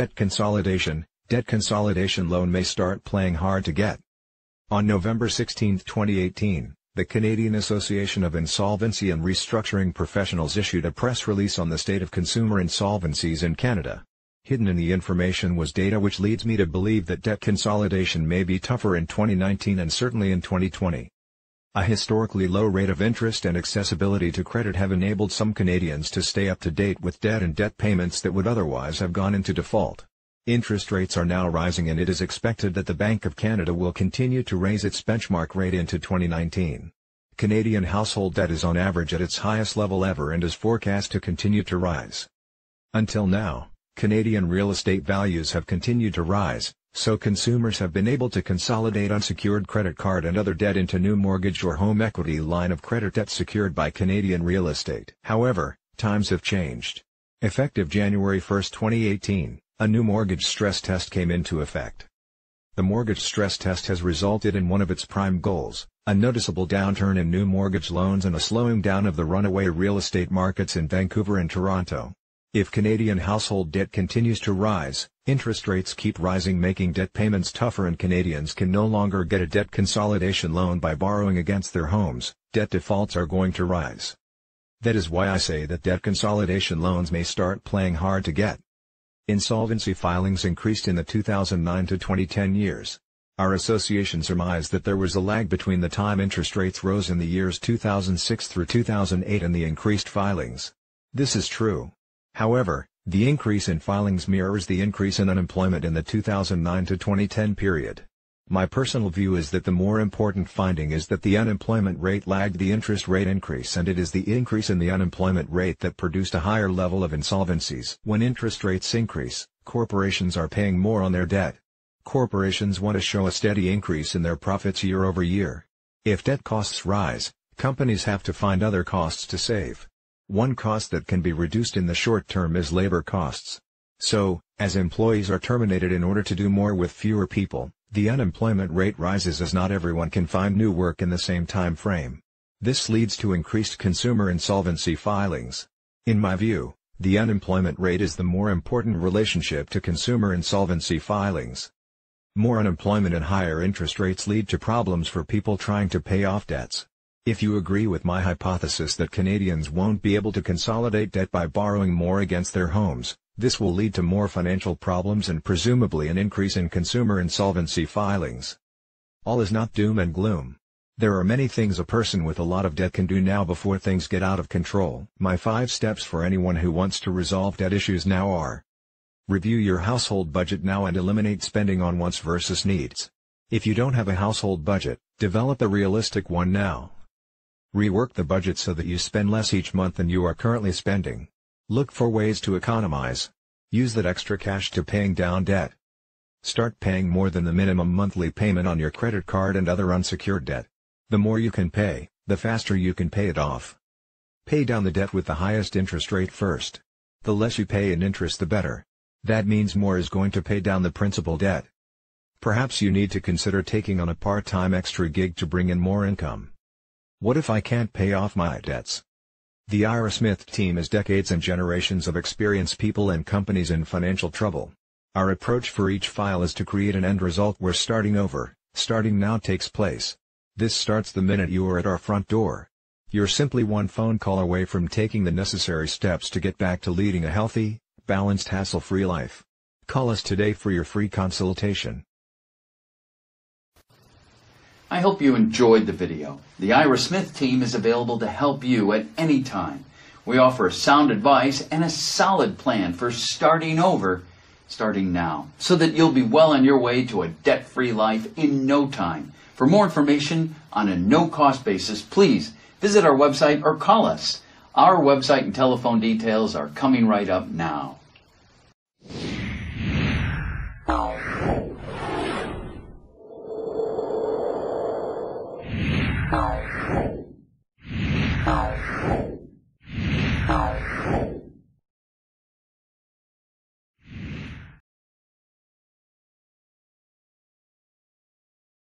Debt consolidation. Debt consolidation loan may start playing hard to get. On November 16, 2018, the Canadian Association of Insolvency and Restructuring Professionals issued a press release on the state of consumer insolvencies in Canada. Hidden in the information was data which leads me to believe that debt consolidation may be tougher in 2019 and certainly in 2020. A historically low rate of interest and accessibility to credit have enabled some Canadians to stay up to date with debt and debt payments that would otherwise have gone into default. Interest rates are now rising and it is expected that the Bank of Canada will continue to raise its benchmark rate into 2019. Canadian household debt is on average at its highest level ever and is forecast to continue to rise. Until now, Canadian real estate values have continued to rise, so consumers have been able to consolidate unsecured credit card and other debt into new mortgage or home equity line of credit debt secured by Canadian real estate. However, times have changed. Effective January 1, 2018, a new mortgage stress test came into effect. The mortgage stress test has resulted in one of its prime goals, a noticeable downturn in new mortgage loans and a slowing down of the runaway real estate markets in Vancouver and Toronto. If Canadian household debt continues to rise, interest rates keep rising, making debt payments tougher, and Canadians can no longer get a debt consolidation loan by borrowing against their homes. Debt defaults are going to rise. That is why I say that debt consolidation loans may start playing hard to get. Insolvency filings increased in the 2009 to 2010 years. Our association surmised that there was a lag between the time interest rates rose in the years 2006 through 2008 and the increased filings. This is true. However, the increase in filings mirrors the increase in unemployment in the 2009 to 2010 period. My personal view is that the more important finding is that the unemployment rate lagged the interest rate increase, and it is the increase in the unemployment rate that produced a higher level of insolvencies. When interest rates increase, corporations are paying more on their debt. Corporations want to show a steady increase in their profits year over year. If debt costs rise, companies have to find other costs to save. One cost that can be reduced in the short term is labor costs. So, as employees are terminated in order to do more with fewer people, the unemployment rate rises as not everyone can find new work in the same time frame. This leads to increased consumer insolvency filings. In my view, the unemployment rate is the more important relationship to consumer insolvency filings. More unemployment and higher interest rates lead to problems for people trying to pay off debts. If you agree with my hypothesis that Canadians won't be able to consolidate debt by borrowing more against their homes, this will lead to more financial problems and presumably an increase in consumer insolvency filings. All is not doom and gloom. There are many things a person with a lot of debt can do now before things get out of control. My 5 steps for anyone who wants to resolve debt issues now are: review your household budget now and eliminate spending on wants versus needs. If you don't have a household budget, develop a realistic one now. Rework the budget so that you spend less each month than you are currently spending. Look for ways to economize. Use that extra cash to paying down debt. Start paying more than the minimum monthly payment on your credit card and other unsecured debt. The more you can pay, the faster you can pay it off. Pay down the debt with the highest interest rate first. The less you pay in interest, the better. That means more is going to pay down the principal debt. Perhaps you need to consider taking on a part-time extra gig to bring in more income. What if I can't pay off my debts? The Ira Smith team has decades and generations of experienced people and companies in financial trouble. Our approach for each file is to create an end result where starting over, starting now takes place. This starts the minute you are at our front door. You're simply one phone call away from taking the necessary steps to get back to leading a healthy, balanced, hassle-free life. Call us today for your free consultation. I hope you enjoyed the video. The Ira Smith team is available to help you at any time. We offer sound advice and a solid plan for starting over, starting now, so that you'll be well on your way to a debt-free life in no time. For more information on a no-cost basis, please visit our website or call us. Our website and telephone details are coming right up now. Oh.